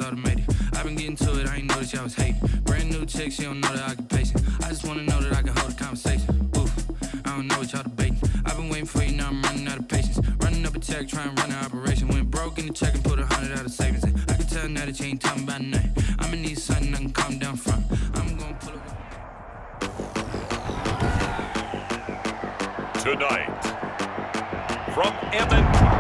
automated. I've been getting to it, I ain't noticed y'all was hating. Brand new chick, she don't know the occupation. I just wanna know that I can hold a conversation. Oof, I don't know what y'all debating. I've been waiting for you, now I'm running out of patience. Running up a check, trying to run an operation. Went broke in the check and put 100 out of savings in. I can tell now that you ain't talking about nothing. I'ma need something I can calm down from. I'm gonna pull it. Tonight, from M&T.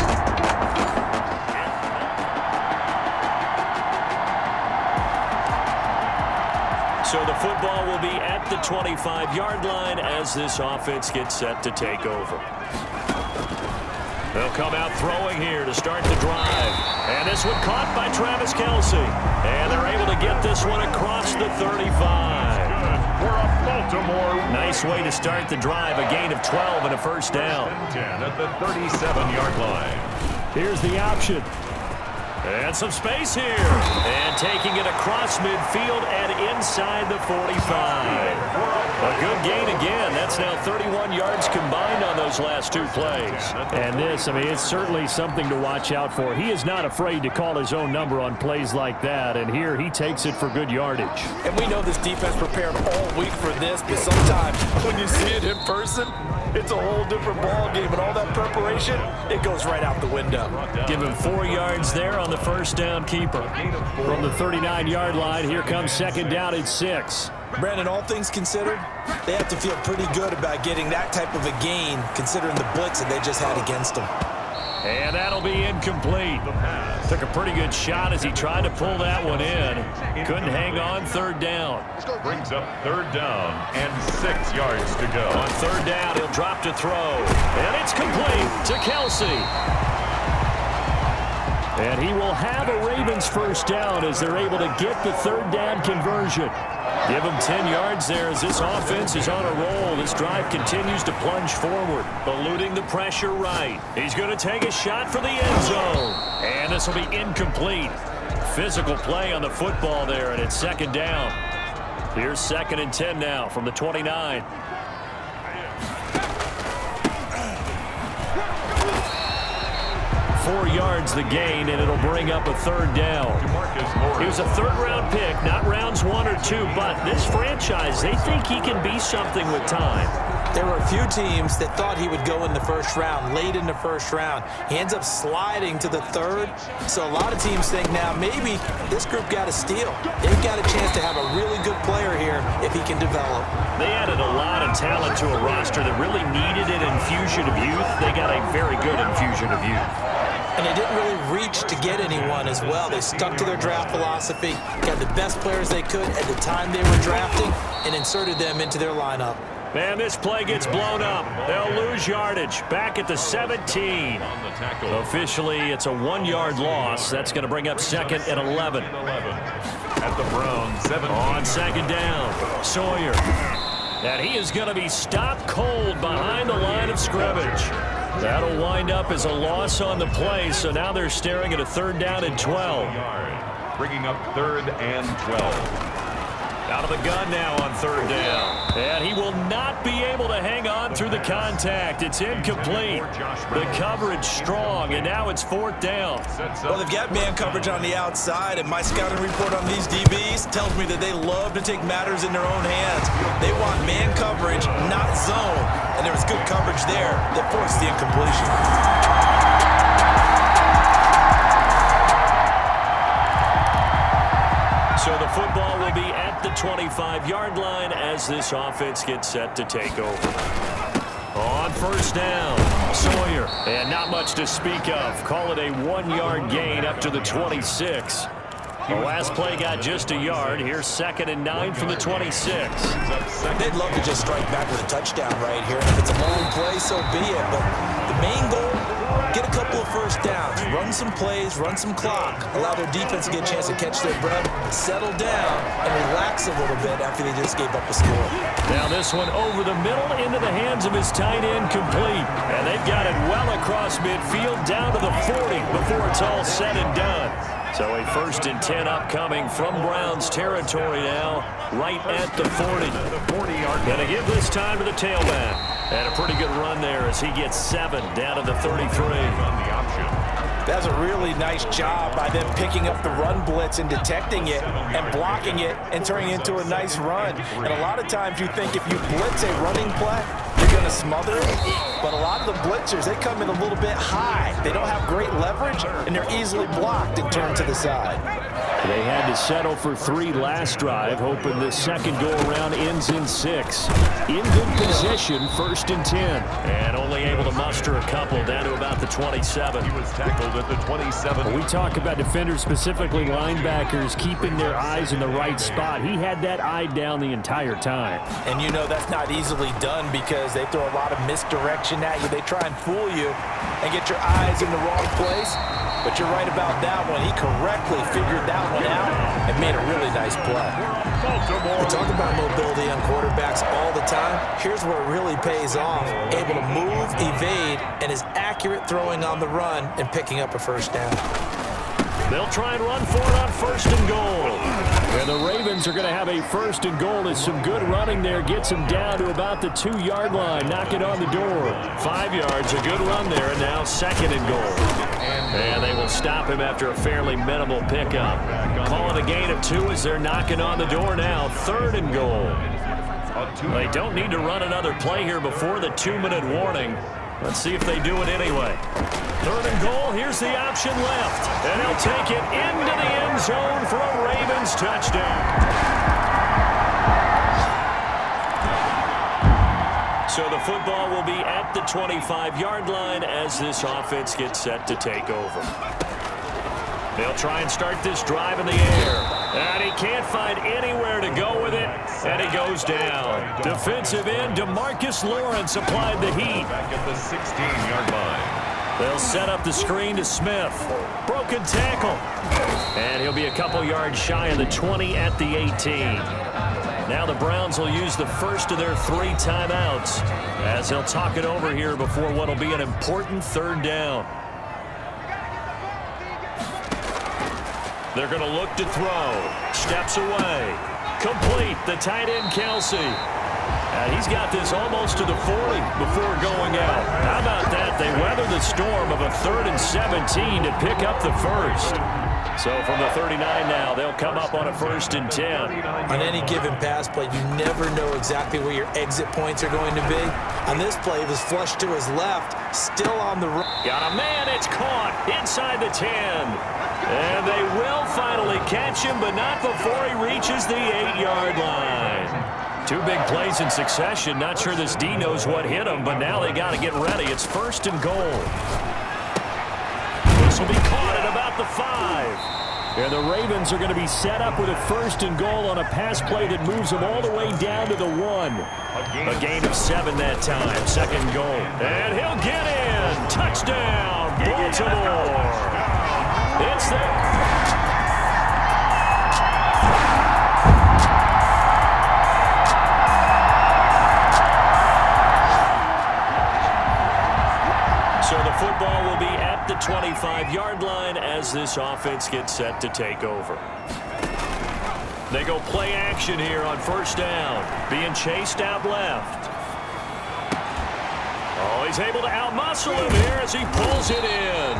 So the football will be at the 25-yard line as this offense gets set to take over. They'll come out throwing here to start the drive. And this one caught by Travis Kelce. And they're able to get this one across the 35. For a Baltimore. Nice way to start the drive. A gain of 12 and a first down. 10 at the 37-yard line. Here's the option. And some space here. And taking it across midfield and inside the 45. A good gain again. That's now 31 yards combined on those last two plays. And this, I mean, it's certainly something to watch out for. He is not afraid to call his own number on plays like that. And here he takes it for good yardage. And we know this defense prepared all week for this, but sometimes when you see it in person, it's a whole different ball game, and all that preparation, it goes right out the window. Give him 4 yards there on the first down keeper. From the 39-yard line, here comes second down at 6. Brandon, all things considered, they have to feel pretty good about getting that type of a gain, considering the blitz that they just had against them. And that'll be incomplete. Took a pretty good shot as he tried to pull that one in. Couldn't hang on third down. Brings up third down and 6 yards to go. On third down, he'll drop to throw. And it's complete to Kelce. And he will have a Ravens first down as they're able to get the third down conversion. Give him 10 yards there as this offense is on a roll. This drive continues to plunge forward, eluding the pressure right. He's going to take a shot for the end zone. And this will be incomplete. Physical play on the football there, and it's second down. Here's 2nd and 10 now from the 29. 4 yards the gain, and it'll bring up a third down. He was a third-round pick, not rounds 1 or 2, but this franchise, they think he can be something with time. There were a few teams that thought he would go in the first round, late in the first round. He ends up sliding to the third. So a lot of teams think now maybe this group got a steal. They've got a chance to have a really good player here if he can develop. They added a lot of talent to a roster that really needed an infusion of youth. They got a very good infusion of youth. And they didn't really reach to get anyone as well. They stuck to their draft philosophy, got the best players they could at the time they were drafting, and inserted them into their lineup. And this play gets blown up. They'll lose yardage. Back at the 17. Officially, it's a 1-yard loss. That's going to bring up 2nd and 11. At the Browns, 7 on second down, Sawyer. And he is going to be stopped cold behind the line of scrimmage. That'll wind up as a loss on the play, so now they're staring at a third down and 12. Bringing up 3rd and 12. Out of the gun now on third down. And he will not be able to hang on through the contact. It's incomplete. The coverage strong, and now it's 4th down. Well, they've got man coverage on the outside, and my scouting report on these DBs tells me that they love to take matters in their own hands. They want man coverage, not zone. And there was good coverage there that forced the incompletion. So the football will be at the 25-yard line as this offense gets set to take over. On first down, Sawyer. And not much to speak of. Call it a 1-yard gain up to the 26. The last play got just a yard. Here's 2nd and 9 from the 26. They'd love to just strike back with a touchdown right here. And if it's a long play, so be it. But the main goal, get a couple of first downs, run some plays, run some clock, allow their defense to get a chance to catch their breath, settle down, and relax a little bit after they just gave up a score. Now this one over the middle into the hands of his tight end, complete. And they've got it well across midfield down to the 40 before it's all said and done. So a 1st and 10 upcoming from Browns territory now, right at the 40. Going to give this time to the tailback. And a pretty good run there as he gets 7 down to the 33. That's a really nice job by them picking up the run blitz and detecting it and blocking it and turning it into a nice run. And a lot of times you think if you blitz a running play, you're going to smother it. But a lot of the blitzers, they come in a little bit high. They don't have great leverage, and they're easily blocked and turned to the side. They had to settle for 3 last drive, hoping the second go-around ends in 6. In good position, 1st and 10. And only able to muster a couple down to about the 27. He was tackled at the 27. We talk about defenders, specifically linebackers, keeping their eyes in the right spot. He had that eye down the entire time. And you know that's not easily done because they throw a lot of misdirection at you. They try and fool you and get your eyes in the wrong place. But you're right about that one. He correctly figured that one out and made a really nice play. We talk about mobility on quarterbacks all the time. Here's where it really pays off. Able to move, evade, and is accurate throwing on the run and picking up a first down. They'll try and run for it on 1st and goal. And the Ravens are going to have a 1st and goal as some good running there gets them down to about the 2-yard line. Knock it on the door. 5 yards, a good run there, and now 2nd and goal. And they will stop him after a fairly minimal pickup. Call it a gain of 2 as they're knocking on the door now. 3rd and goal. They don't need to run another play here before the 2-minute warning. Let's see if they do it anyway. 3rd and goal. Here's the option left. And he'll take it into the end zone for a Ravens touchdown. So the football will be at the 25-yard line as this offense gets set to take over. They'll try and start this drive in the air. And he can't find anywhere to go with it. And he goes down. Defensive end DeMarcus Lawrence applied the heat. Back at the 16-yard line. They'll set up the screen to Smith. Broken tackle. And he'll be a couple yards shy of the 20 at the 18. Now the Browns will use the first of their 3 timeouts as they'll talk it over here before what will be an important 3rd down. They're going to look to throw. Steps away. Complete. The tight end, Kelsey. And he's got this almost to the 40 before going out. How about that? They weather the storm of a 3rd and 17 to pick up the first. So from the 39 now, they'll come up on a 1st and 10. On any given pass play, you never know exactly where your exit points are going to be. On this play, it was flushed to his left, still on the right. Got a man, it's caught inside the 10. And they will finally catch him, but not before he reaches the 8-yard line. 2 big plays in succession. Not sure this D knows what hit him, but now they got to get ready. It's 1st and goal. This will be caught at about the 5. And the Ravens are going to be set up with a 1st and goal on a pass play that moves them all the way down to the 1. A gain of 7 that time. 2nd goal. And he'll get in. Touchdown, Baltimore. It's there. So the football will be at the 25-yard line as this offense gets set to take over. They go play action here on 1st down. Being chased out left. Oh, he's able to outmuscle him here as he pulls it in.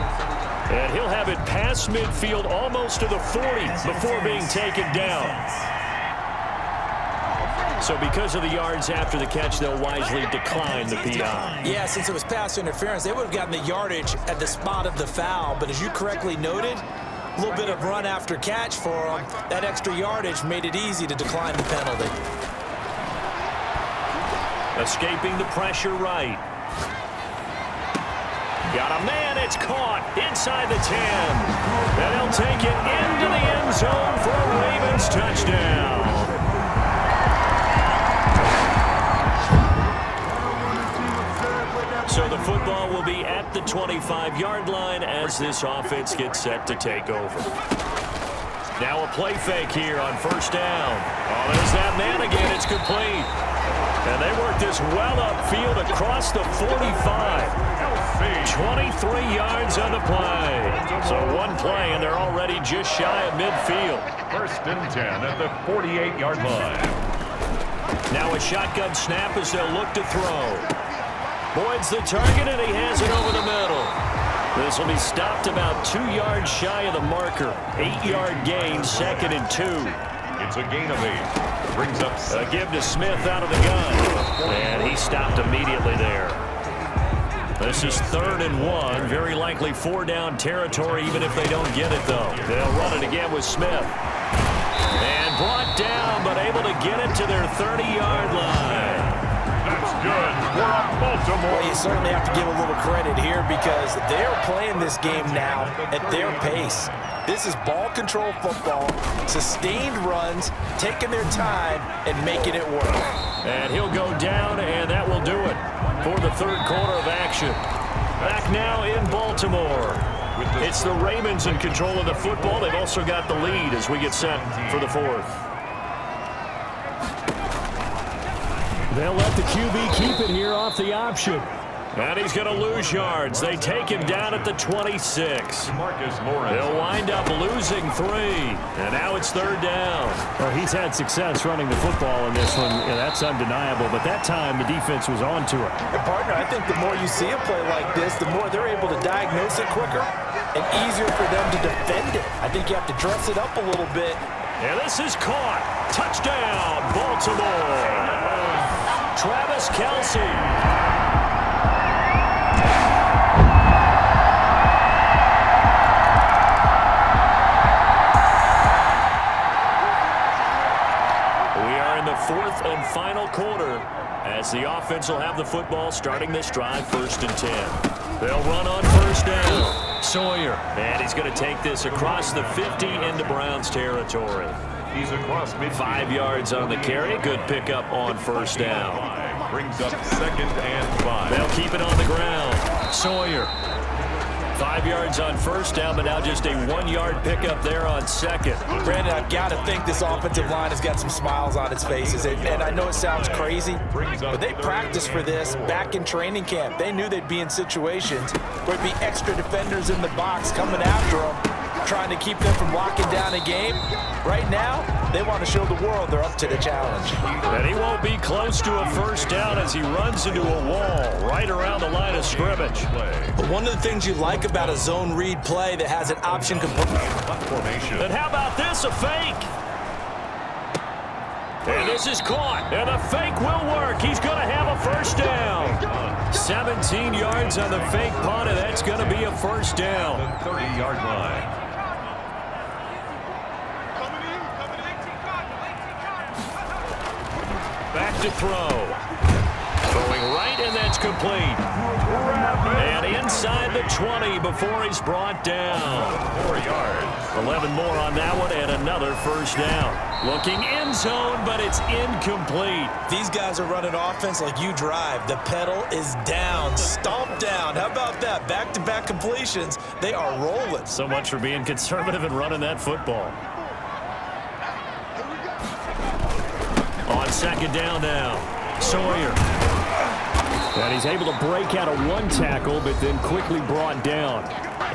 And he'll have it past midfield almost to the 40 before being taken down. So because of the yards after the catch, they'll wisely decline the PI. Yeah, since it was pass interference, they would have gotten the yardage at the spot of the foul. But as you correctly noted, a little bit of run after catch for them. That extra yardage made it easy to decline the penalty. Escaping the pressure right. Got a man, it's caught inside the 10. And he'll take it into the end zone for a Ravens touchdown. So the football will be at the 25-yard line as this offense gets set to take over. Now a play fake here on 1st down. Oh, there's that man again. It's complete. And they work this well upfield across the 45. 23 yards on the play. So 1 play, and they're already just shy of midfield. 1st and 10 at the 48-yard line. Now a shotgun snap as they'll look to throw. Boyd's the target, and he has it over the middle. This will be stopped about 2 yards shy of the marker. 8-yard gain, 2nd and 2. It's a gain of 8. Brings up A give to Smith out of the gun. And he stopped immediately there. This is 3rd and 1. Very likely 4-down territory, even if they don't get it, though. They'll run it again with Smith. And brought down, but able to get it to their 30-yard line. That's good. We're up Baltimore. Well, you certainly have to give a little credit here because they're playing this game now at their pace. This is ball control football, sustained runs, taking their time and making it work. And he'll go down, and that will do it for the 3rd quarter of action. Back now in Baltimore. It's the Ravens in control of the football. They've also got the lead as we get set for the 4th. They'll let the QB keep it here off the option. And he's going to lose yards. They take him down at the 26. Marcus Lawrence. They'll wind up losing 3. And now it's 3rd down. Well, he's had success running the football in this one. Yeah, that's undeniable. But that time, the defense was on to it. And partner, I think the more you see a play like this, the more they're able to diagnose it quicker and easier for them to defend it. I think you have to dress it up a little bit. And this is caught. Touchdown, Baltimore. Travis Kelce. The 4th and final quarter as the offense will have the football starting this drive 1st and 10. They'll run on 1st down. Sawyer, and he's going to take this across the 50 into Browns territory. He's across midfield. 5 yards on the carry. Good pickup on 1st down. Brings up 2nd and 5. They'll keep it on the ground. Sawyer. 5 yards on 1st down, but now just a 1-yard pickup there on 2nd. Brandon, I've got to think this offensive line has got some smiles on its faces. And I know it sounds crazy, but they practiced for this back in training camp. They knew they'd be in situations where there'd be extra defenders in the box coming after them, trying to keep them from locking down a game. Right now, they want to show the world they're up to the challenge. And he won't be close to a 1st down as he runs into a wall right around the line of scrimmage. But one of the things you like about a zone read play that has an option component. Formation. And how about this, a fake? And this is caught, and the fake will work. He's going to have a 1st down. 17 yards on the fake punt, and that's going to be a 1st down. The 30-yard line. Back to throw. Throwing right, and that's complete. And inside the 20 before he's brought down. 4 yards. 11 more on that one, and another 1st down. Looking end zone, but it's incomplete. These guys are running offense like you drive. The pedal is down, stomped down. How about that? Back-to-back completions. They are rolling. So much for being conservative and running that football. On 2nd down now, Sawyer. And he's able to break out of 1 tackle, but then quickly brought down.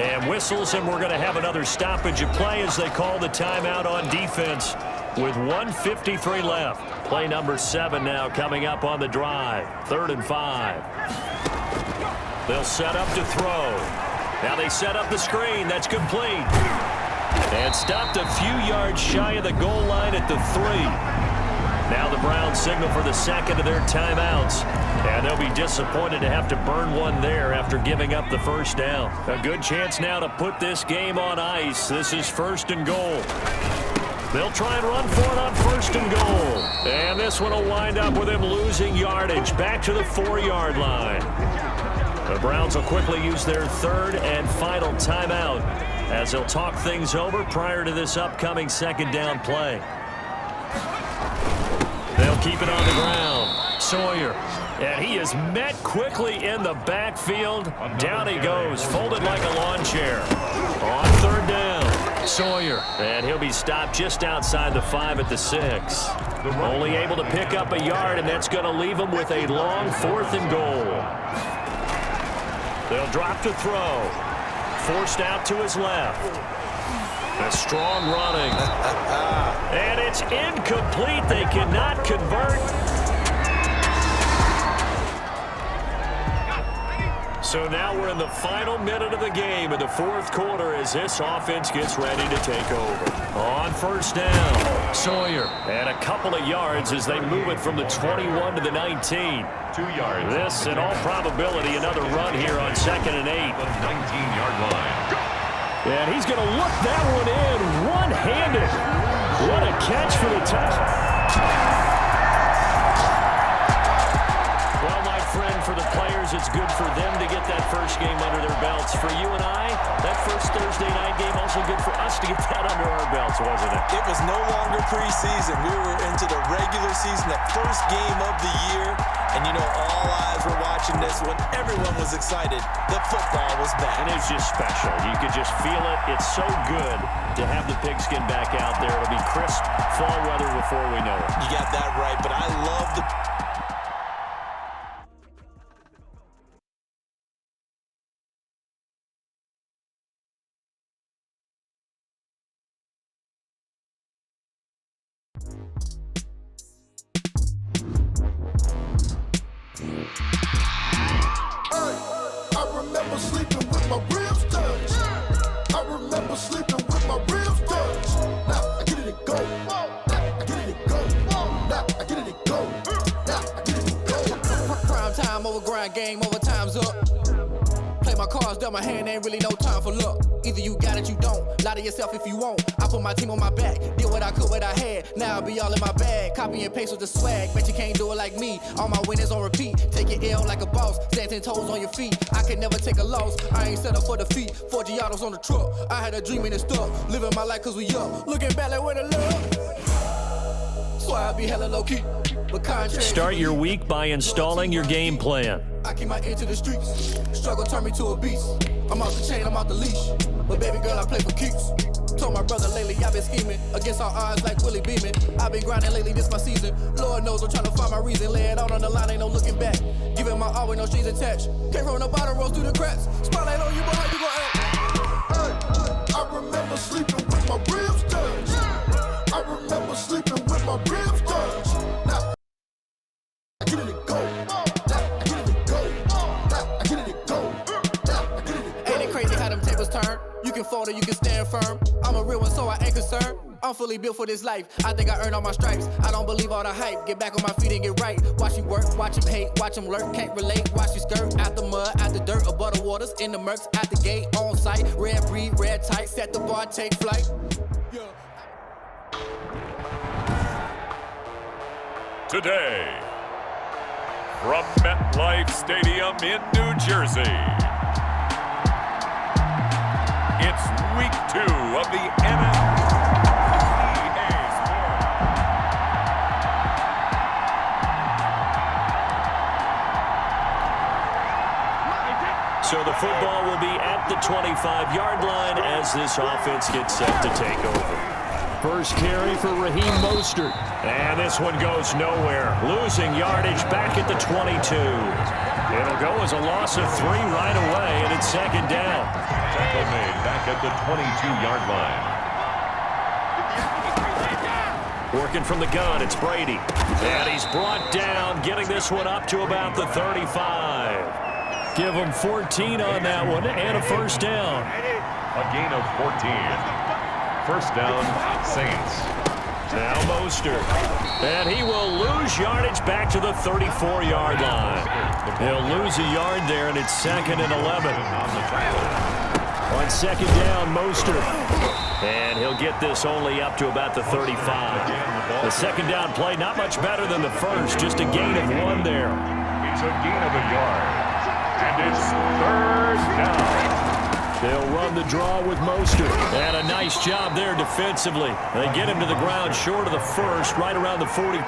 And whistles, and we're going to have another stoppage of play as they call the timeout on defense with 1:53 left. Play number 7 now coming up on the drive. 3rd and 5. They'll set up to throw. Now they set up the screen. That's complete. And stopped a few yards shy of the goal line at the 3. Now the Browns signal for the 2nd of their timeouts. And they'll be disappointed to have to burn one there after giving up the 1st down. A good chance now to put this game on ice. This is 1st and goal. They'll try and run for it on 1st and goal. And this one will wind up with him losing yardage back to the 4-yard line. The Browns will quickly use their 3rd and final timeout as they'll talk things over prior to this upcoming 2nd down play. They'll keep it on the ground. Sawyer. And he is met quickly in the backfield. Down he goes, folded like a lawn chair. On 3rd down, Sawyer. And he'll be stopped just outside the 5 at the 6. Only able to pick up a yard, and that's going to leave him with a long 4th and goal. They'll drop to throw. Forced out to his left. A strong running. And it's incomplete. They cannot convert. So now we're in the final minute of the game in the fourth quarter as this offense gets ready to take over. On first down, Sawyer. And a couple of yards as they move it from the 21 to the 19. 2 yards. This, in all probability, another run here on 2nd and 8. The 19-yard line. And he's going to look that one in one-handed. What a catch for the touchdown. Well, my friend, for the players, it's good for them to get that first game under their belts. For you and I, that first Thursday night game also good for us to get that under our belts, wasn't it? It was no longer preseason. We were into the regular season, the first game of the year. And, you know, all eyes were watching this when everyone was excited that football was back. And it's just special. You could just feel it. It's so good to have the pigskin back out there. It'll be crisp fall weather before we know it. You got that right, but I love the... Game over, time's up. Play my cards, dealt my hand, ain't really no time for luck. Either you got it, you don't. Lie to yourself if you won't. I put my team on my back, did what I could, what I had. Now I'll be all in my bag. Copy and paste with the swag. Bet you can't do it like me. All my winners on repeat. Take your L like a boss. Stand 10 toes on your feet. I can never take a loss. I ain't set up for defeat. 4 Giottos on the truck. I had a dream and it stuck. Living my life cause we up. Looking back like where the love. So I be hella low key. Start your week by installing your game plan. I keep my ear to the streets. Struggle turned me to a beast. I'm out the chain, I'm out the leash. But baby girl, I play for keeps. Told my brother lately, I've been scheming against all odds like Willie Beeman. I've been grinding lately, this my season. Lord knows I'm trying to find my reason. Lay it out on the line, ain't no looking back. Giving my all with no strings attached. Came from the bottom, rose through the cracks. Spotlight on you, but how you gon' act? Hey, I remember sleeping with my ribs touched. I remember sleeping with my ribs touched. Now I get it and go. I get it and go. I get it and go. I get it and go. Ain't it crazy how them tables turn? You can fold or you can stand firm. I'm a real one, so I ain't concerned. I'm fully built for this life. I think I earned all my stripes. I don't believe all the hype. Get back on my feet and get right. Watch you work, watch him hate, watch him lurk. Can't relate, watch you skirt. Out the mud, out the dirt, above the waters, in the murks, out the gate, on site. Red breed, red tight, set the bar, take flight. Yeah. Today, from MetLife Stadium in New Jersey, it's week 2 of the NFL. So the football will be at the 25-yard line as this offense gets set to take over. First carry for Raheem Mostert. And this one goes nowhere. Losing yardage back at the 22. It'll go as a loss of 3 right away, and it's second down. Tackle made back at the 22-yard line. Working from the gun, it's Brady. And he's brought down, getting this one up to about the 35. Give him 14 on that one and a first down. A gain of 14. First down, Saints. Now Mostert. And he will lose yardage back to the 34-yard line. He'll lose a yard there, and it's second and 11. On second down, Mostert. And he'll get this only up to about the 35. The second down play, not much better than the first, just a gain of 1 there. It's a gain of a yard. And it's third down. They'll run the draw with Mostert. And a nice job there defensively. They get him to the ground short of the first, right around the 42.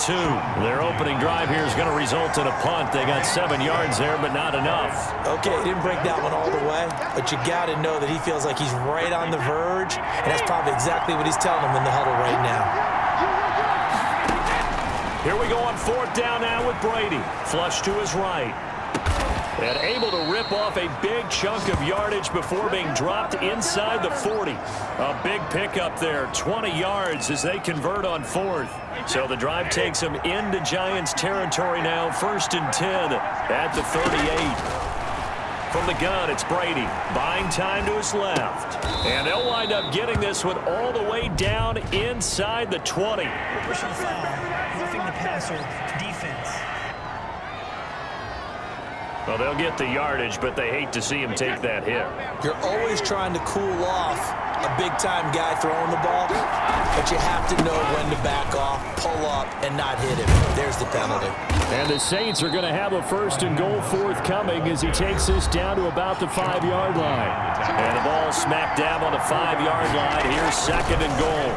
Their opening drive here is going to result in a punt. They got 7 yards there, but not enough. Okay, he didn't break that one all the way, but you got to know that he feels like he's right on the verge, and that's probably exactly what he's telling them in the huddle right now. Here we go on fourth down now with Brady. Flush to his right. And able to rip off a big chunk of yardage before being dropped inside the 40. A big pickup there, 20 yards as they convert on fourth. So the drive takes them into Giants territory now, 1st and 10 at the 38. From the gun, it's Brady. Buying time to his left. And they'll wind up getting this one all the way down inside the 20. Personal foul, roughing the passer, defense. Well, they'll get the yardage, but they hate to see him take that hit. You're always trying to cool off a big-time guy throwing the ball, but you have to know when to back off, pull up, and not hit him. There's the penalty. And the Saints are going to have a 1st and goal forthcoming as he takes this down to about the 5-yard line. And the ball smacked down on the 5-yard line. Here's 2nd and goal.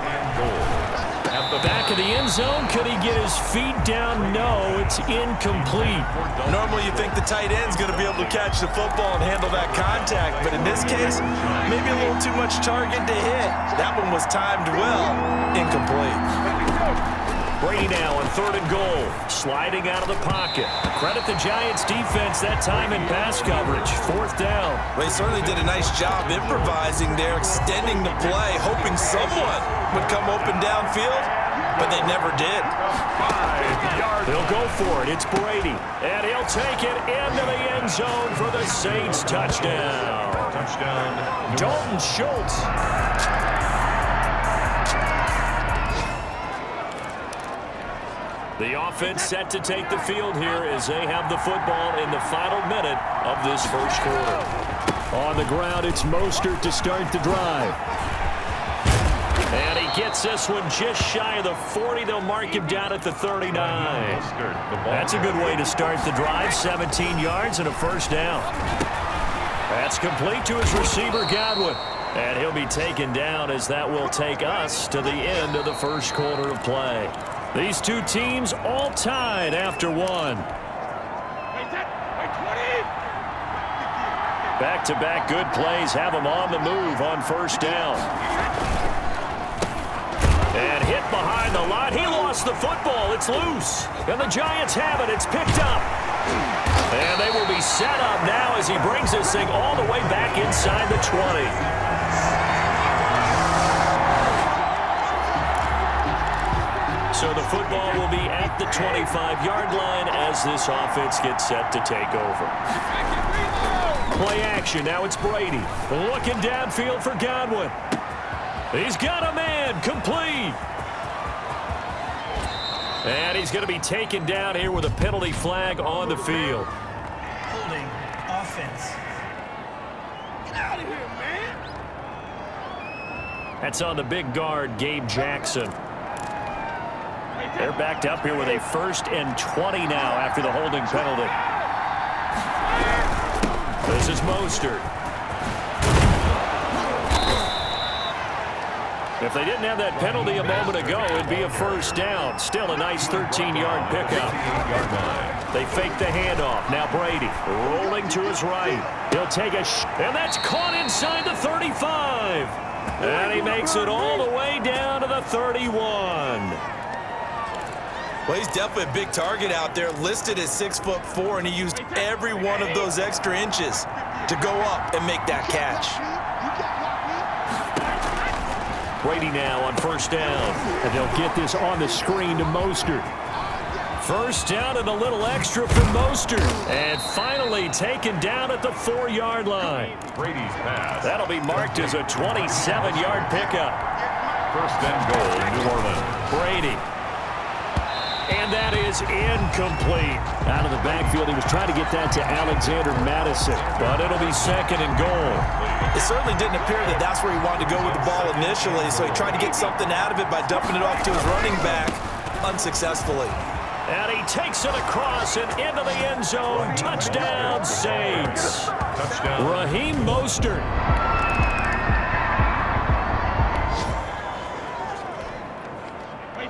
At the back of the end zone, could he get his feet down? No, it's incomplete. Normally you think the tight end's going to be able to catch the football and handle that contact, but in this case, maybe a little too much target to hit. That one was timed well. Incomplete. Brady now on 3rd and goal, sliding out of the pocket. Credit the Giants defense that time in pass coverage. 4th down. Well, they certainly did a nice job improvising there, extending the play, hoping someone would come open downfield, but they never did. 5 yards. He'll go for it. It's Brady, and he'll take it into the end zone for the Saints touchdown. Touchdown. Dalton Schultz. The offense set to take the field here as they have the football in the final minute of this 1st quarter. On the ground, it's Mostert to start the drive. And he gets this one just shy of the 40. They'll mark him down at the 39. That's a good way to start the drive. 17 yards and a 1st down. That's complete to his receiver, Godwin. And he'll be taken down as that will take us to the end of the 1st quarter of play. These two teams all tied after 1. Back-to-back good plays have them on the move on 1st down. And hit behind the line. He lost the football. It's loose. And the Giants have it. It's picked up. And they will be set up now as he brings this thing all the way back inside the 20. So the football will be at the 25-yard line as this offense gets set to take over. Play action. Now it's Brady. Looking downfield for Godwin. He's got a man. Complete. And he's going to be taken down here with a penalty flag on the field. Holding offense. Get out of here, man. That's on the big guard, Gabe Jackson. They're backed up here with a 1st and 20 now after the holding penalty. This is Mostert. If they didn't have that penalty a moment ago, it'd be a 1st down. Still a nice 13-yard pickup. They fake the handoff. Now Brady rolling to his right. He'll take a and that's caught inside the 35. And he makes it all the way down to the 31. Well, he's definitely a big target out there, listed at 6'4", and he used every one of those extra inches to go up and make that catch. Brady now on 1st down. And they'll get this on the screen to Mostert. 1st down and a little extra for Mostert. And finally taken down at the 4-yard line. Brady's pass. That'll be marked as a 27-yard pickup. 1st and goal, New Orleans. Brady. And that is incomplete. Out of the backfield, he was trying to get that to Alexander Madison. But it'll be 2nd and goal. It certainly didn't appear that that's where he wanted to go with the ball initially, so he tried to get something out of it by dumping it off to his running back unsuccessfully. And he takes it across and into the end zone. Touchdown, Saints. Touchdown. Raheem Mostert.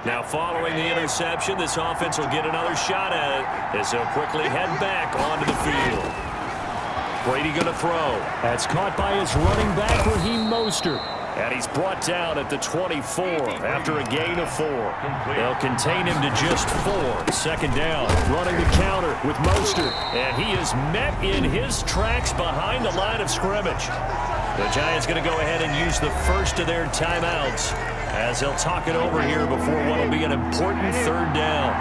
Now following the interception, this offense will get another shot at it as they'll quickly head back onto the field. Brady going to throw. That's caught by his running back, Raheem Mostert. And he's brought down at the 24 after a gain of 4. They'll contain him to just 4. 2nd down. Running the counter with Mostert. And he is met in his tracks behind the line of scrimmage. The Giants going to go ahead and use the first of their timeouts as they'll talk it over here before what will be an important 3rd down.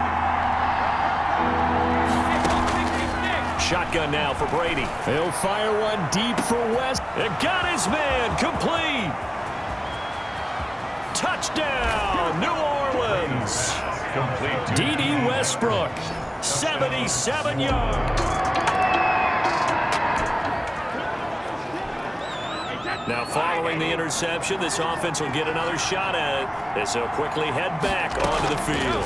shotgun now for Brady. He'll fire one deep for West. It got his man. Complete. Touchdown, New Orleans. Complete. D.D. Westbrook, 77 yards. Now following the interception, this offense will get another shot at it as they'll quickly head back onto the field.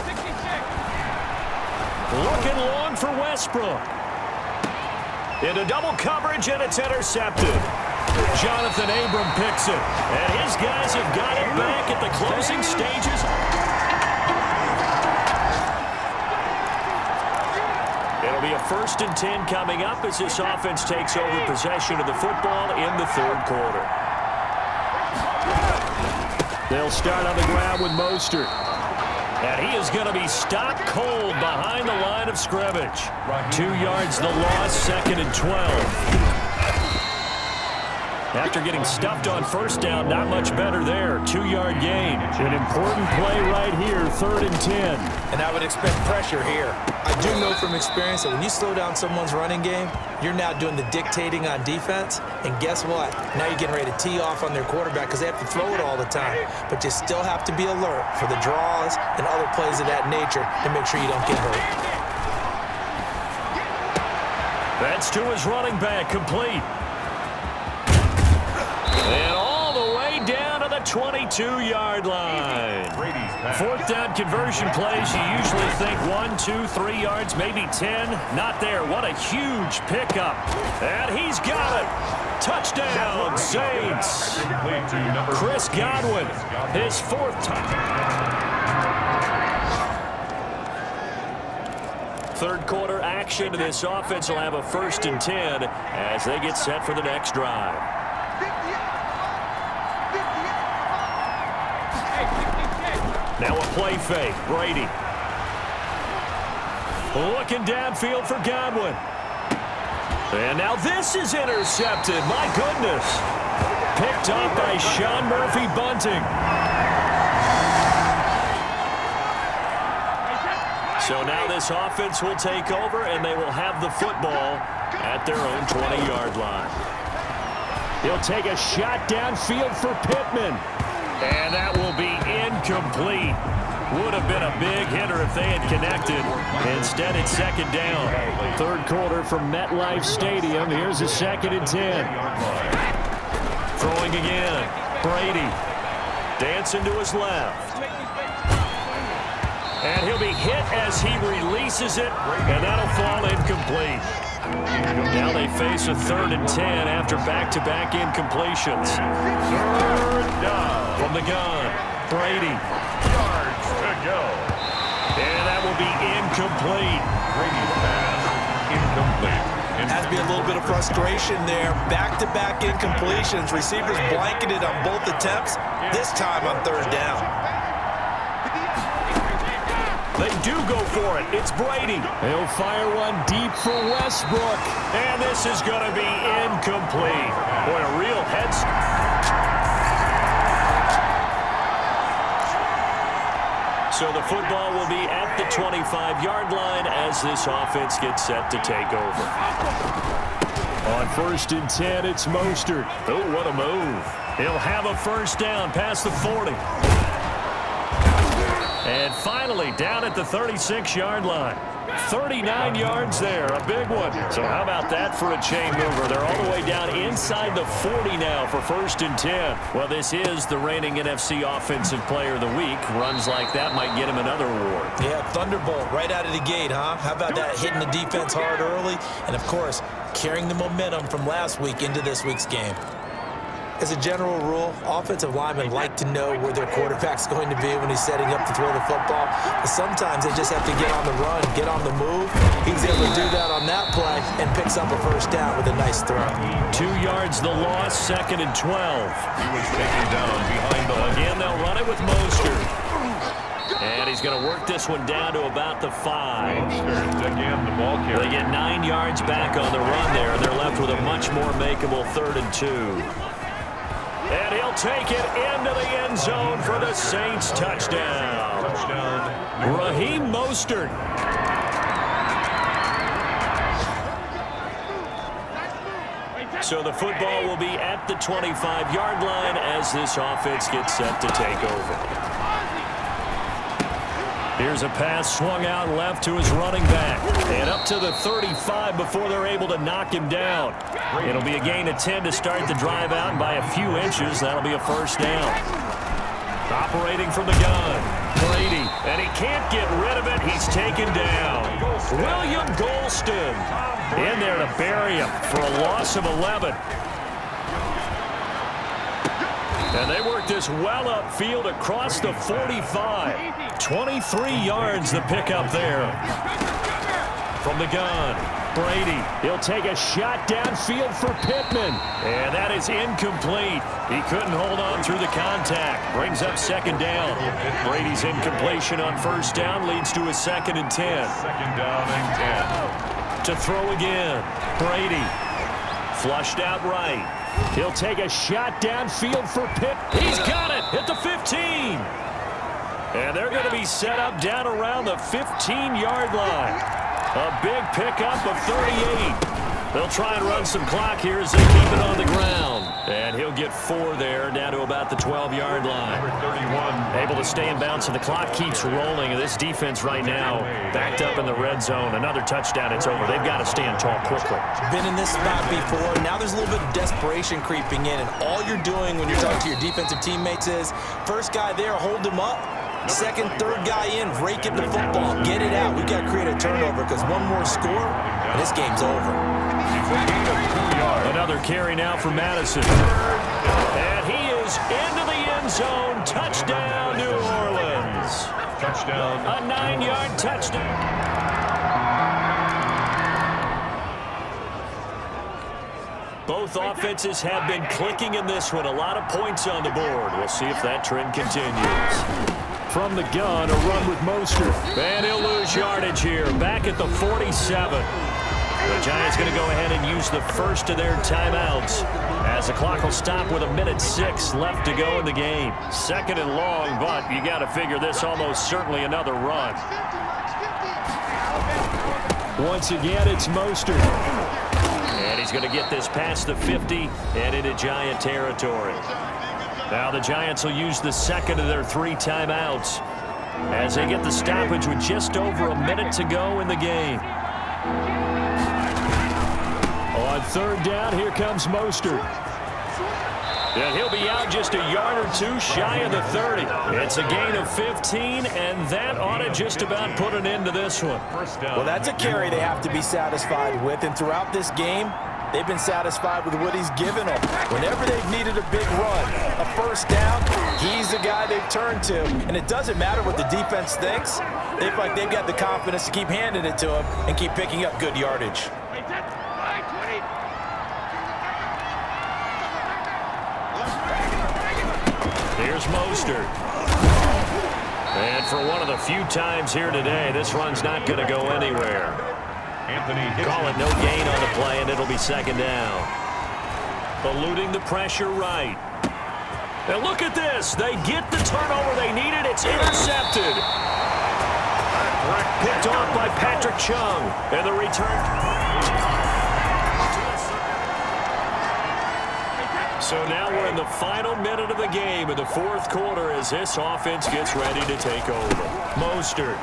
Looking long for Westbrook. Into double coverage, and it's intercepted. Jonathan Abram picks it, and his guys have got it back at the closing stages. It'll be a 1st and 10 coming up as this offense takes over possession of the football in the 3rd quarter. They'll start on the ground with Mostert. And he is going to be stopped cold behind the line of scrimmage. 2 yards the loss, 2nd and 12. After getting stuffed on 1st down, not much better there. 2-yard gain. An important play right here, 3rd and 10. And I would expect pressure here. I do know from experience that when you slow down someone's running game, you're now doing the dictating on defense. And guess what? Now you're getting ready to tee off on their quarterback because they have to throw it all the time. But you still have to be alert for the draws and other plays of that nature to make sure you don't get hurt. That's to his running back, complete. And all the way down to the 22-yard line. 4th down conversion plays, you usually think 1, 2, 3 yards, maybe 10. Not there. What a huge pickup. And he's got it. Touchdown, Saints. Chris Godwin, his 4th touchdown. 3rd quarter action. This offense will have a 1st and 10 as they get set for the next drive. Now a play fake. Brady. Looking downfield for Godwin. And now this is intercepted. My goodness. Picked up by Sean Murphy-Bunting. So now this offense will take over, and they will have the football at their own 20-yard line. He'll take a shot downfield for Pittman. And that will be incomplete. Would have been a big hitter if they had connected. Instead, it's 2nd down. 3rd quarter from MetLife Stadium. Here's a 2nd and 10. Throwing again. Brady. Dancing to his left. And he'll be hit as he releases it. And that'll fall incomplete. Now they face a 3rd and 10 after back-to-back incompletions. 3rd down. From the gun, Brady. Yards to go. And that will be incomplete. Brady's pass incomplete. Has to be a little bit of frustration there. Back-to-back incompletions. Receivers blanketed on both attempts, this time on 3rd down. They do go for it. It's Brady. He'll fire one deep for Westbrook. And this is going to be incomplete. Boy, a real head. So the football will be at the 25-yard line as this offense gets set to take over. On 1st and 10, it's Mostert. Oh, what a move. He'll have a 1st down past the 40. And finally, down at the 36-yard line. 39 yards there, a big one. So how about that for a chain mover? They're all the way down inside the 40 now for 1st and 10. Well, this is the reigning NFC Offensive Player of the Week. Runs like that might get him another award. Yeah, Thunderbolt right out of the gate, huh? How about that, hitting the defense hard early? And, of course, carrying the momentum from last week into this week's game. As a general rule, offensive linemen like to know where their quarterback's going to be when he's setting up to throw the football. But sometimes they just have to get on the run, get on the move. He was able to do that on that play and picks up a 1st down with a nice throw. 2 yards the loss, 2nd and 12. He was taken down behind the line. Again, they'll run it with Mostert. And he's going to work this one down to about the 5. Again, the ball carrier. They get 9 yards back on the run there, and they're left with a much more makeable 3rd and 2. And he'll take it into the end zone for the Saints touchdown. Raheem Mostert. So the football will be at the 25-yard line as this offense gets set to take over. Here's a pass swung out left to his running back. And up to the 35 before they're able to knock him down. It'll be a gain of 10 to start the drive out, and by a few inches, that'll be a first down. Operating from the gun. Brady, and he can't get rid of it. He's taken down. William Golston in there to bury him for a loss of 11. And they work this well upfield across the 45. 23 yards the pickup there. From the gun, Brady. He'll take a shot downfield for Pittman. And that is incomplete. He couldn't hold on through the contact. Brings up second down. Brady's incompletion on first down leads to a 2nd and 10. Second down and 10. To throw again. Brady. Flushed out right. He'll take a shot downfield for Pitt. He's got it at the 15. And they're going to be set up down around the 15-yard line. A big pickup of 38. They'll try and run some clock here as they keep it on the ground. And he'll get 4 there, down to about the 12-yard line. Number 31. Able to stay in bounds, and the clock keeps rolling. And this defense right now backed up in the red zone. Another touchdown, it's over. They've got to stand tall quickly. Been in this spot before. Now there's a little bit of desperation creeping in, and all you're doing when you're talking to your defensive teammates is, first guy there, hold him up. Second, third guy in, rake at the football. Get it out. We've got to create a turnover because one more score, and this game's over. Another carry now for Madison. And he is into the end zone. Touchdown, New Orleans. Touchdown. A 9-yard touchdown. Both offenses have been clicking in this one. A lot of points on the board. We'll see if that trend continues. From the gun, a run with Mostert. And he'll lose yardage here. Back at the 47. The Giants going to go ahead and use the first of their timeouts as the clock will stop with 1:06 left to go in the game. 2nd and long, but you got to figure this almost certainly another run. Once again, it's Mostert. And he's going to get this past the 50 and into Giant territory. Now the Giants will use the 2nd of their 3 timeouts as they get the stoppage with just over a minute to go in the game. On 3rd down, here comes Mostert. And he'll be out just a yard or 2 shy of the 30. It's a gain of 15, and that ought to just about put an end to this one. Well, that's a carry they have to be satisfied with, and throughout this game, they've been satisfied with what he's given them. Whenever they've needed a big run, a first down, he's the guy they've turned to. And it doesn't matter what the defense thinks. They feel like they've got the confidence to keep handing it to him and keep picking up good yardage. Here's Mostert. And for one of the few times here today, this run's not going to go anywhere. Call it no gain on the play, and it'll be 2nd down. Eluding the pressure right. And look at this. They get the turnover they needed. It's intercepted. Picked off by Patrick Chung. And the return. So now we're in the final minute of the game in the 4th quarter as this offense gets ready to take over. Mostert.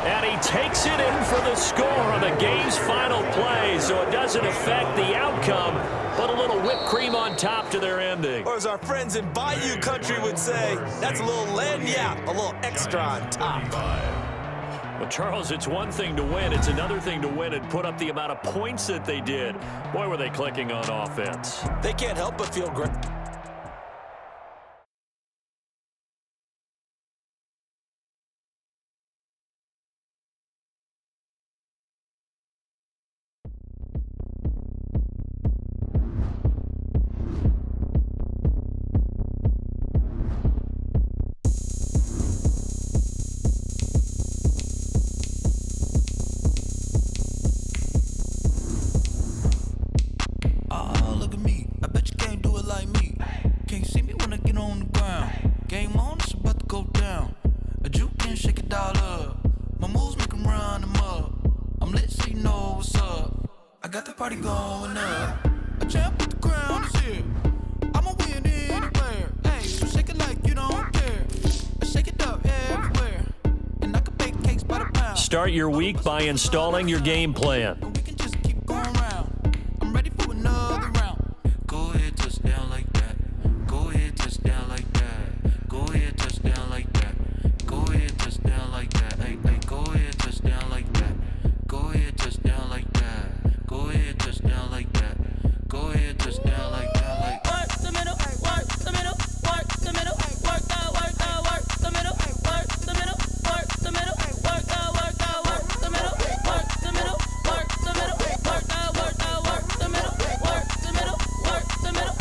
And he takes it in for the score on the game's final play, so it doesn't affect the outcome, but a little whipped cream on top to their ending. Or as our friends in Bayou Country would say, that's a little lagniappe, a little extra on top. Well, Charles, it's one thing to win. It's another thing to win and put up the amount of points that they did. Boy, were they clicking on offense. They can't help but feel great. Look at me, I bet you can't do it like me. start your week by installing your game plan. We can just keep going round. I'm ready for another round. Go ahead, touchdown like that. Go ahead, touchdown like that. Go ahead, touchdown like that. Go ahead, touchdown like that. Hey, hey, go ahead, touchdown like that. Go ahead, touchdown like that. Go ahead, touchdown like that. Go ahead, touchdown like that. Like work the middle, work the middle, work the middle, work the middle, work the middle, work the middle, work the middle, work the middle, work the middle, work the middle, work the middle, work the middle,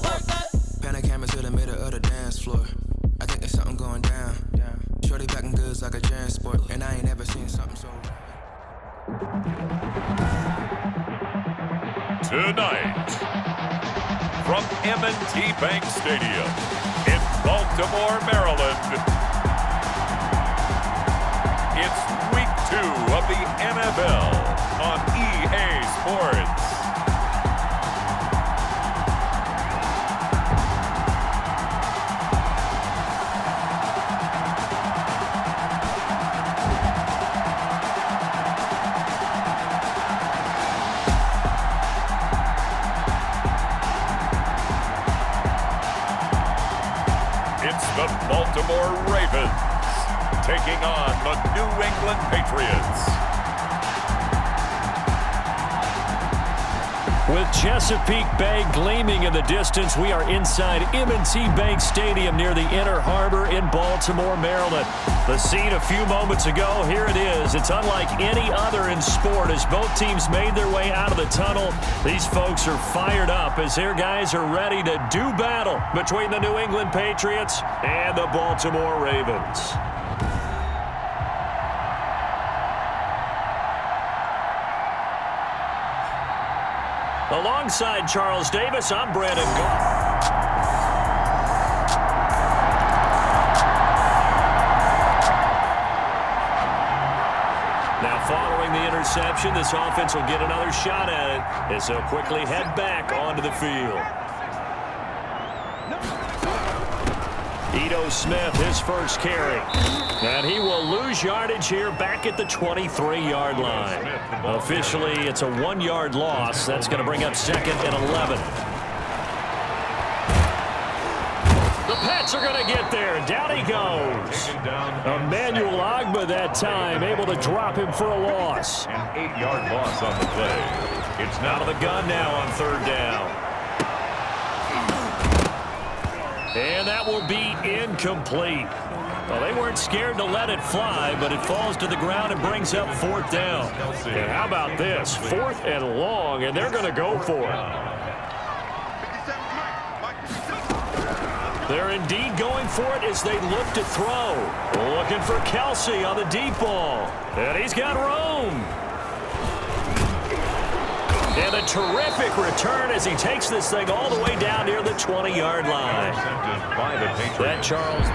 work the. Pan a camera to the middle of the dance floor. I think there's something going down. Shorty backing goods like a transport, and I ain't never seen something so. Tonight, from M&T Bank Stadium in Baltimore, Maryland, it's Week 2 of the NFL on EA Sports. The Baltimore Ravens taking on the New England Patriots. With Chesapeake Bay gleaming in the distance, we are inside M&T Bank Stadium near the Inner Harbor in Baltimore, Maryland. The scene a few moments ago, here it is. It's unlike any other in sport as both teams made their way out of the tunnel. These folks are fired up as their guys are ready to do battle between the New England Patriots and the Baltimore Ravens. Alongside Charles Davis, I'm Brandon Goff. Now following the interception, this offense will get another shot at it as they'll quickly head back onto the field. Ito Smith, his first carry. And he will lose yardage here back at the 23-yard line. Officially, it's a 1-yard loss. That's going to bring up 2nd and 11. The Pats are going to get there. Down he goes. Emmanuel Ogbah that time, able to drop him for a loss. An 8-yard loss on the play. It's now Out of the gun now on 3rd down. And that will be incomplete. Well, they weren't scared to let it fly, but it falls to the ground and brings up 4th down. And how about this? 4th and long, and they're going to go for it. They're indeed going for it as they look to throw. Looking for Kelsey on the deep ball. And he's got room. And a terrific return as he takes this thing all the way down near the 20-yard line. That Charles.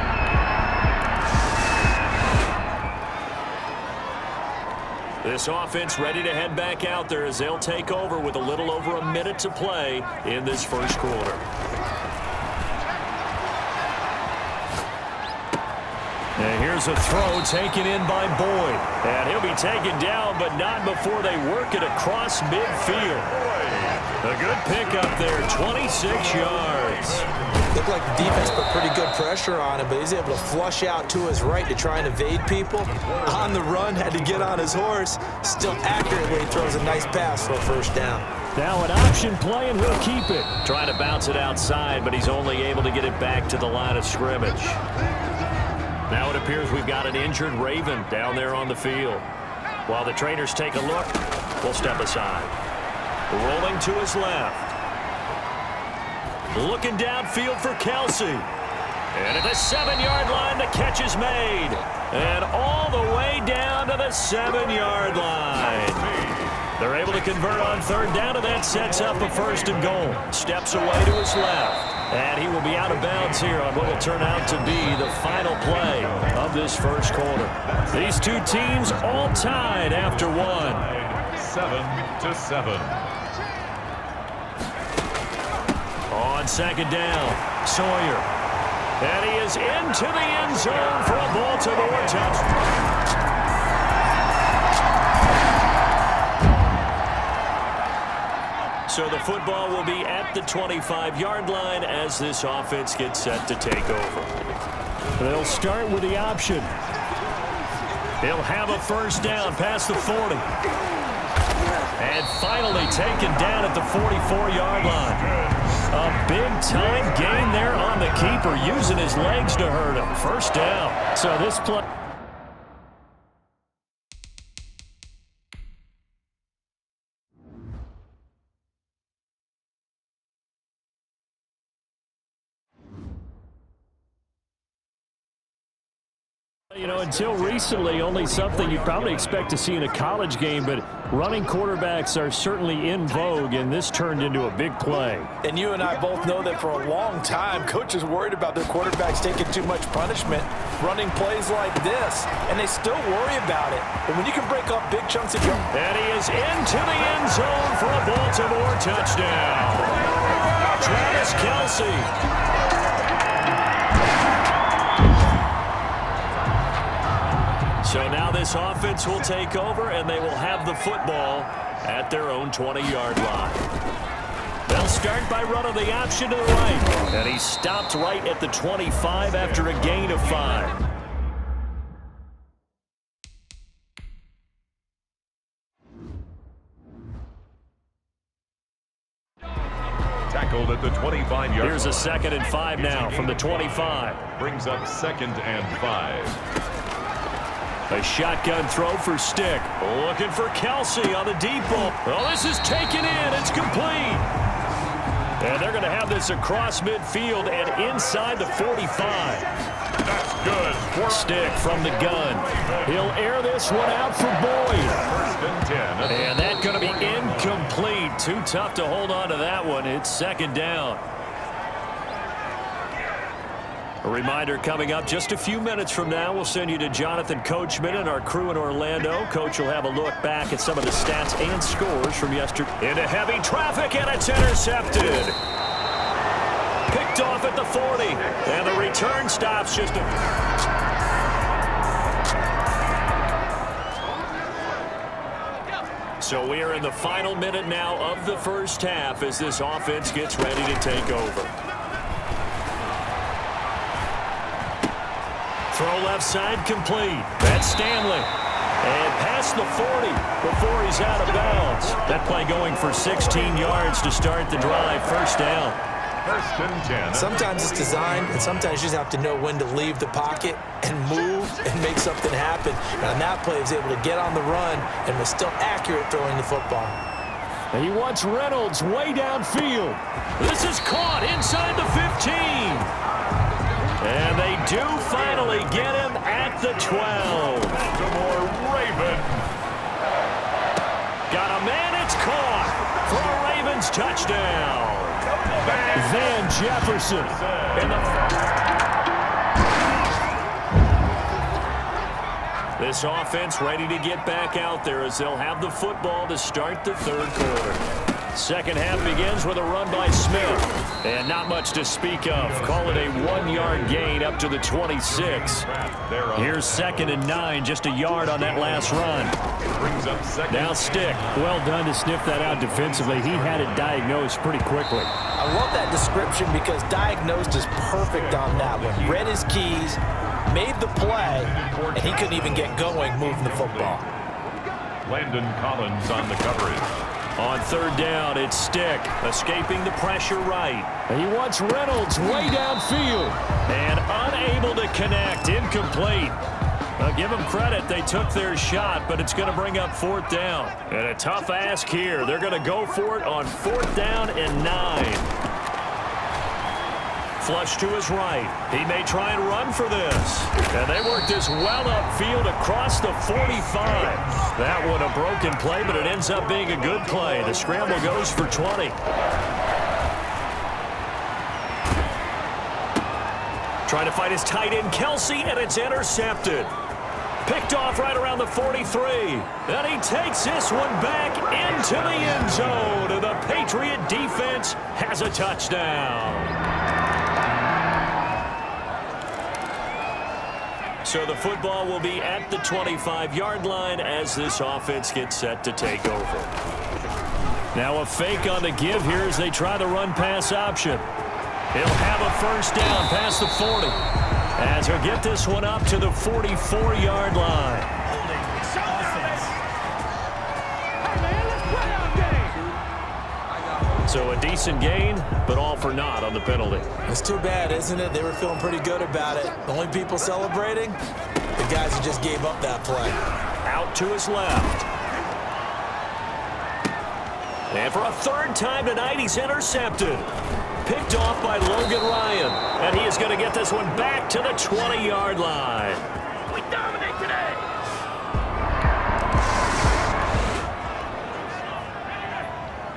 This offense ready to head back out there as they'll take over with a little over a minute to play in this first quarter. And here's a throw taken in by Boyd. And he'll be taken down, but not before they work it across midfield. A good pickup there, 26 yards. Looked like the defense put pretty good pressure on him, but he's able to flush out to his right to try and evade people. On the run, had to get on his horse. Still accurately throws a nice pass for a 1st down. Now an option play, and he'll keep it. Trying to bounce it outside, but he's only able to get it back to the line of scrimmage. Now it appears we've got an injured Raven down there on the field. While the trainers take a look, we'll step aside. Rolling to his left. Looking downfield for Kelsey. And at the 7-yard line, the catch is made. And all the way down to the 7-yard line. They're able to convert on 3rd down, and that sets up a 1st and goal. Steps away to his left. And he will be out of bounds here on what will turn out to be the final play of this first quarter. These two teams all tied after 1. 7-7. On 2nd down, Sawyer. And he is into the end zone for a Baltimore touchdown. So the football will be at the 25-yard line as this offense gets set to take over. They'll start with the option. He'll have a first down past the 40. And finally taken down at the 44-yard line. A big-time gain there on the keeper, using his legs to hurt him. First down. So this play... You know, until recently, only something you'd probably expect to see in a college game, but running quarterbacks are certainly in vogue, and this turned into a big play. And you and I both know that for a long time, coaches worried about their quarterbacks taking too much punishment, running plays like this, and they still worry about it. But when you can break up big chunks of your... And he is into the end zone for a Baltimore touchdown. Travis Kelce. So now this offense will take over, and they will have the football at their own 20-yard line. They'll start by running the option to the right. And he stopped right at the 25 after a gain of 5. Tackled at the 25-yard line. Here's a 2nd and 5 now from the 25. Brings up 2nd and 5. A shotgun throw for Stick. Looking for Kelce on the deep ball. Oh, this is taken in. It's complete. And they're going to have this across midfield and inside the 45. That's good. Stick from the gun. He'll air this one out for Boyd. 1st and 10. And that's going to be incomplete. Too tough to hold on to that one. It's 2nd down. A reminder coming up just a few minutes from now, we'll send you to Jonathan Coachman and our crew in Orlando. Coach will have a look back at some of the stats and scores from yesterday. Into heavy traffic, and it's intercepted. Picked off at the 40, and the return stops just a... So we are in the final minute now of the first half as this offense gets ready to take over. Throw left side complete. That's Stanley. And past the 40 before he's out of bounds. That play going for 16 yards to start the drive. First down. 1st and 10. Sometimes it's designed, and sometimes you just have to know when to leave the pocket and move and make something happen. And on that play, he was able to get on the run and was still accurate throwing the football. And he wants Reynolds way downfield. This is caught inside the 15. And they do finally get him at the 12. Baltimore Raven. Got a man, it's caught for a Ravens touchdown. Van Jefferson. This offense ready to get back out there as they'll have the football to start the 3rd quarter. Second half begins with a run by Smith. And not much to speak of. Call it a 1-yard gain up to the 26. Here's 2nd and 9, just a yard on that last run. Now Stick. Well done to sniff that out defensively. He had it diagnosed pretty quickly. I love that description because diagnosed is perfect on that one. Read his keys, made the play, and he couldn't even get going moving the football. Landon Collins on the coverage. On 3rd down, it's Stick, escaping the pressure right. And he wants Reynolds way downfield. And unable to connect, incomplete. I'll give them credit, they took their shot, but it's going to bring up 4th down. And a tough ask here. They're going to go for it on 4th down and 9. Flush to his right. He may try and run for this. And they work this well upfield across the 45. That one a broken play, but it ends up being a good play. The scramble goes for 20. Trying to fight his tight end, Kelce, and it's intercepted. Picked off right around the 43. And he takes this one back into the end zone. And the Patriot defense has a touchdown. So the football will be at the 25-yard line as this offense gets set to take over. Now a fake on the give here as they try the run-pass option. He'll have a first down past the 40. As he'll get this one up to the 44-yard line. So a decent gain, but all for naught on the penalty. It's too bad, isn't it? They were feeling pretty good about it. The only people celebrating, the guys who just gave up that play. Out to his left. And for a third time tonight, he's intercepted. Picked off by Logan Ryan. And he is going to get this one back to the 20-yard line. We dominate today.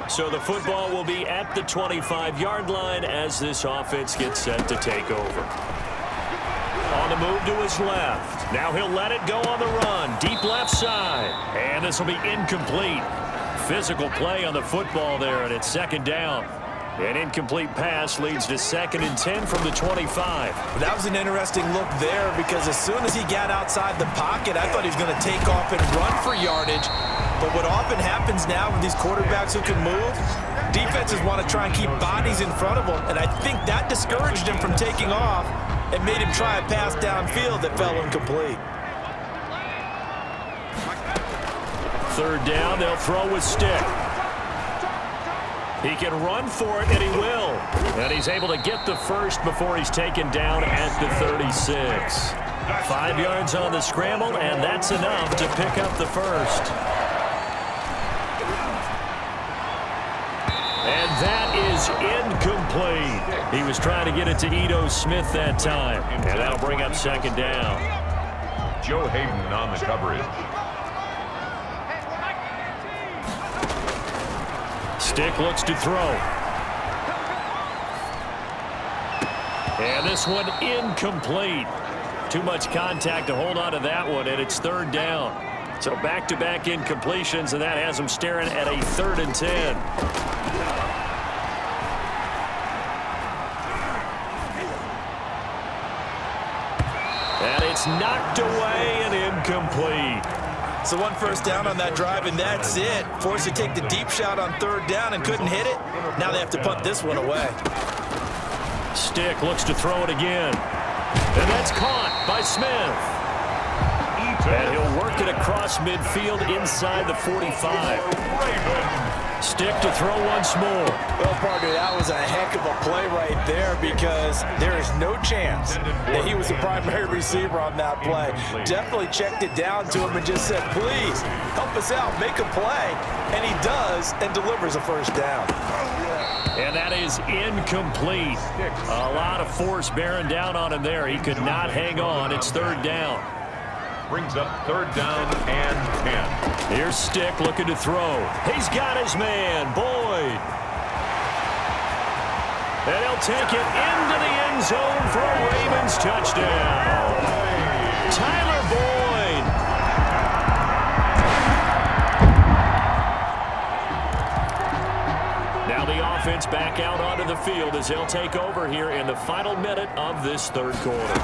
So the football will be at the 25-yard line as this offense gets set to take over. On the move to his left. Now he'll let it go on the run. Deep left side. And this will be incomplete. Physical play on the football there, and it's second down. An incomplete pass leads to 2nd and 10 from the 25. That was an interesting look there because as soon as he got outside the pocket, I thought he was going to take off and run for yardage. But what often happens now with these quarterbacks who can move, defenses want to try and keep bodies in front of them, and I think that discouraged him from taking off and made him try a pass downfield that fell incomplete. Third down, they'll throw with Stick. He can run for it, and he will. And he's able to get the first before he's taken down at the 36. 5 yards on the scramble, and that's enough to pick up the first. And that is incomplete. He was trying to get it to Ito Smith that time. And that'll bring up second down. Joe Hayden on the coverage. Stick looks to throw. And this one incomplete. Too much contact to hold on to that one, and it's third down. So back-to-back incompletions, and that has him staring at a 3rd and 10. And it's knocked away and incomplete. So one first down on that drive, and that's it. Forced to take the deep shot on third down and couldn't hit it. Now they have to punt this one away. Stick looks to throw it again. And that's caught by Smith. And he'll work it across midfield inside the 45. Stick to throw once more. Well, partner, that was a heck of a play right there because there is no chance that he was the primary receiver on that play. Definitely checked it down to him and just said, please, help us out, make a play. And he does and delivers a first down. And that is incomplete. A lot of force bearing down on him there. He could not hang on. It's third down. Brings up third down and 10. Here's Stick looking to throw. He's got his man, Boyd. And he'll take it into the end zone for a Ravens touchdown. Tyler Boyd. Now the offense back out onto the field as they'll take over here in the final minute of this third quarter.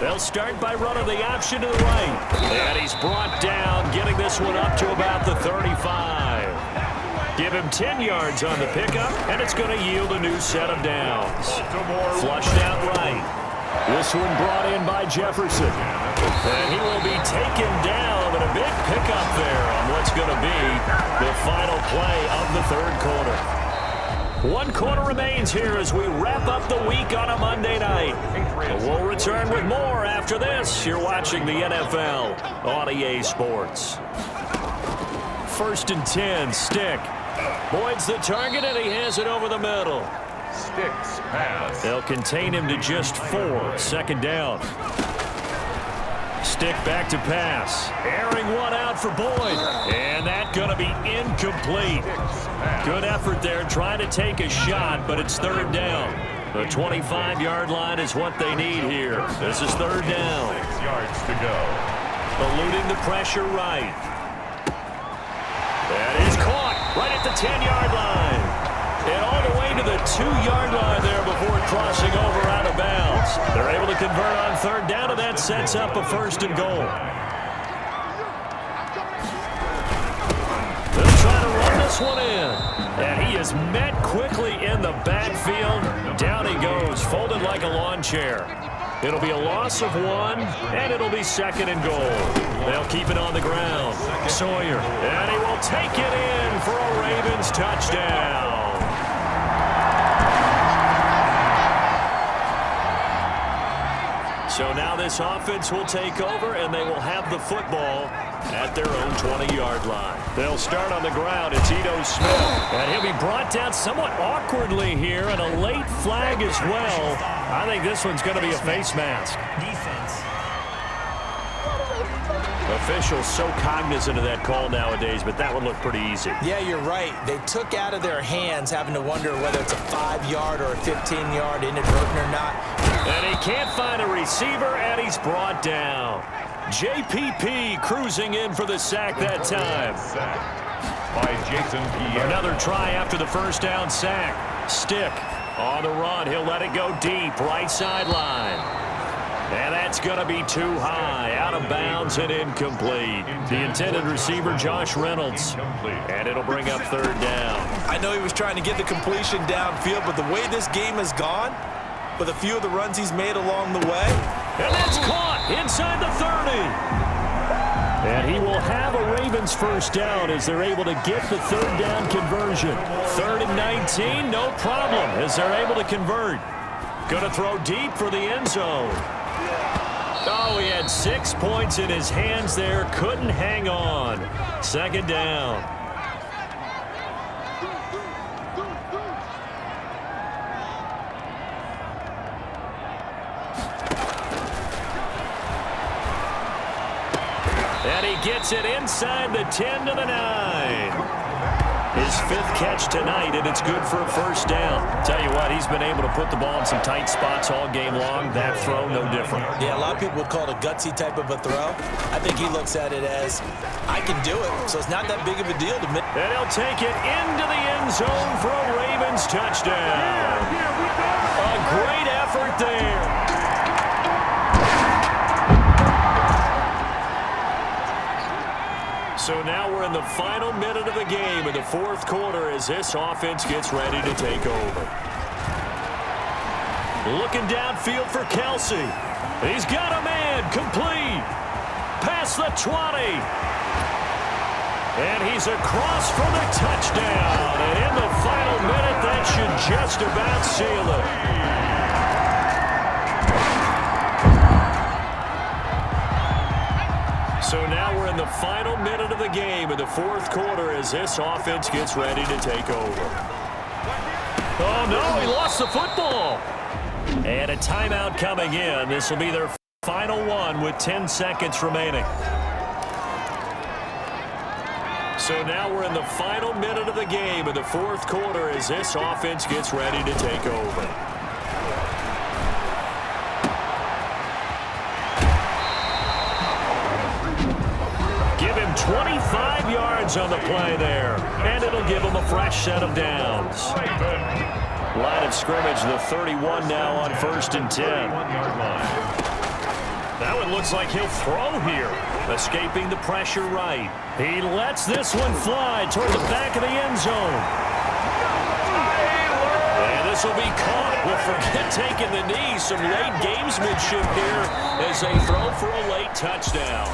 They'll start by running the option to the right. And he's brought down, getting this one up to about the 35. Give him 10 yards on the pickup, and it's going to yield a new set of downs. Flushed out right. This one brought in by Jefferson. And he will be taken down, but a big pickup there on what's going to be the final play of the third quarter. 1 quarter remains here as we wrap up the week on a Monday night. We'll return with more after this. You're watching the NFL on EA Sports. 1st and 10, Stick. Boyd's the target, and he has it over the middle. Sticks pass. They'll contain him to just 4. Second down. Stick back to pass. Airing one out for Boyd. And that's going to be incomplete. Good effort there trying to take a shot, but it's third down. The 25-yard line is what they need here. This is third down. 6 yards to go. Eluding the pressure right. That is caught right at the 10-yard line. And all the way to the 2-yard line there before crossing over out of bounds. They're able to convert on third down, and that sets up a 1st and goal. They'll try to run this this one in. And he is met quickly in the backfield. Down he goes, folded like a lawn chair. It'll be a loss of 1, and it'll be 2nd and goal. They'll keep it on the ground. Sawyer, and he will take it in for a Ravens touchdown. So now this offense will take over, and they will have the football at their own 20-yard line. They'll start on the ground. It's Ito Smith. And he'll be brought down somewhat awkwardly here, and a late flag as well. I think this one's going to be a face mask. Defense. Officials so cognizant of that call nowadays, but that one looked pretty easy. Yeah, you're right. They took out of their hands having to wonder whether it's a 5-yard or a 15-yard inadvertent or not. And he can't find a receiver, and he's brought down. JPP cruising in for the sack that time. By Jason Pierre. Another try after the first down sack. Stick on the run. He'll let it go deep, right sideline. And that's going to be too high, out of bounds and incomplete. The intended receiver, Josh Reynolds. And it'll bring up 3rd down. I know he was trying to get the completion downfield, but the way this game has gone, with a few of the runs he's made along the way. And that's caught inside the 30. And he will have a Ravens first down as they're able to get the 3rd down conversion. 3rd and 19, no problem as they're able to convert. Going to throw deep for the end zone. Oh, he had 6 points in his hands there. Couldn't hang on. 2nd down. And he gets it inside the 10 to the 9. His 5th catch tonight, and it's good for a first down. Tell you what, he's been able to put the ball in some tight spots all game long. That throw, no different. Yeah, a lot of people would call it a gutsy type of a throw. I think he looks at it as, I can do it, so it's not that big of a deal to me. And he'll take it into the end zone for a Ravens touchdown. A great effort there. So now we're in the final minute of the game in the 4th quarter as this offense gets ready to take over. Looking downfield for Kelsey. He's got a man complete. Past the 20. And he's across for the touchdown. And in the final minute, that should just about seal it. So now we're in the final minute of the game in the 4th quarter as this offense gets ready to take over. Oh, no, he lost the football. And a timeout coming in. This will be their final one with 10 seconds remaining. So now we're in the final minute of the game in the 4th quarter as this offense gets ready to take over. Give him 25 yards on the play there, and it'll give him a fresh set of downs. Line of scrimmage, the 31 now on 1st and 10. That one looks like he'll throw here, escaping the pressure right. He lets this one fly toward the back of the end zone. And this will be caught. Well, forget taking the knee. Some late gamesmanship here as they throw for a late touchdown.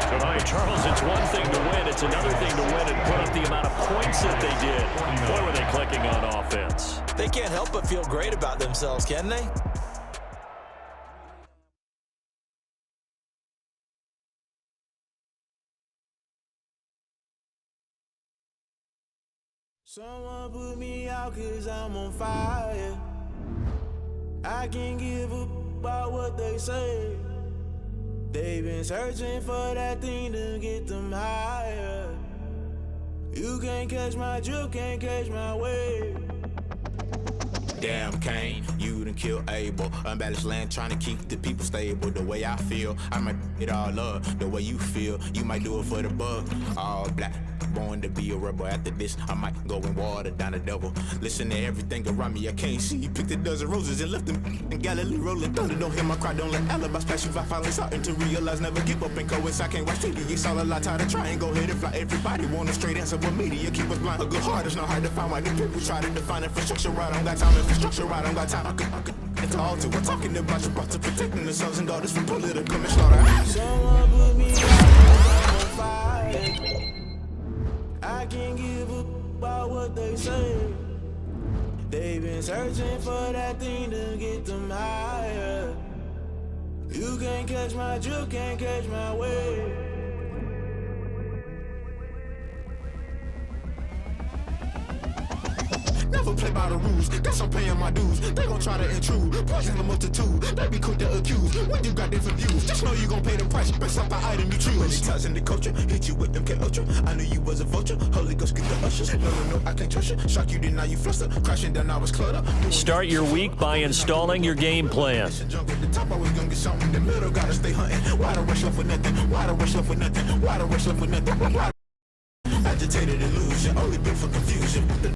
Tonight, Charles, it's one thing to win. It's another thing to win and put up the amount of points that they did. Boy, were they clicking on offense. They can't help but feel great about themselves, can they? Someone put me out 'cause I'm on fire. I can't give up about what they say. They've been searching for that thing to get them higher. You can't catch my drift, can't catch my wave. Damn, Kane, you done killed Abel. Unbalanced land, trying to keep the people stable. The way I feel, I might it all up. The way you feel, you might do it for the buck. All black, born to be a rebel. After this, I might go and water down the devil. Listen to everything around me, I can't see. Picked a dozen roses and left them in Galilee rolling thunder. Don't hear my cry, don't let alibis pass you. I finally starting to realize, never give up and coincide. Can't watch TV, it's all a lot. Tired of trying, go ahead and fly. Everybody want a straight answer, but media keep us blind. A good heart is not hard to find. Why the people try to define infrastructure right? I don't got time, infrastructure right? I don't got time. I could enter all to. We're talking about your brother protecting the sons and daughters from political manslaughter. Someone put me on fire. I can't give up about what they say. They've been searching for that thing to get them higher. You can't catch my drift, can't catch my wave. Never play by the rules, guess I'm paying my dues. They gon' try to intrude, poison the multitude. They be quick to accuse when you got different views. Just know you gon' pay the price, based off the item you choose. Many ties in the culture, hit you with them K Ultra. I knew you was a vulture, Holy Ghost get the ushers. No, I can't trust you. Shock you, then now you fluster. Crashing down, I was cluttered. Start your week by installing your game plan. Jump at the top, I was gonna get something. The middle gotta stay hunting. Why the rush left for nothing? Why the rush left for nothing? Why the rush left for nothing? Agitated illusion, only built for confusion.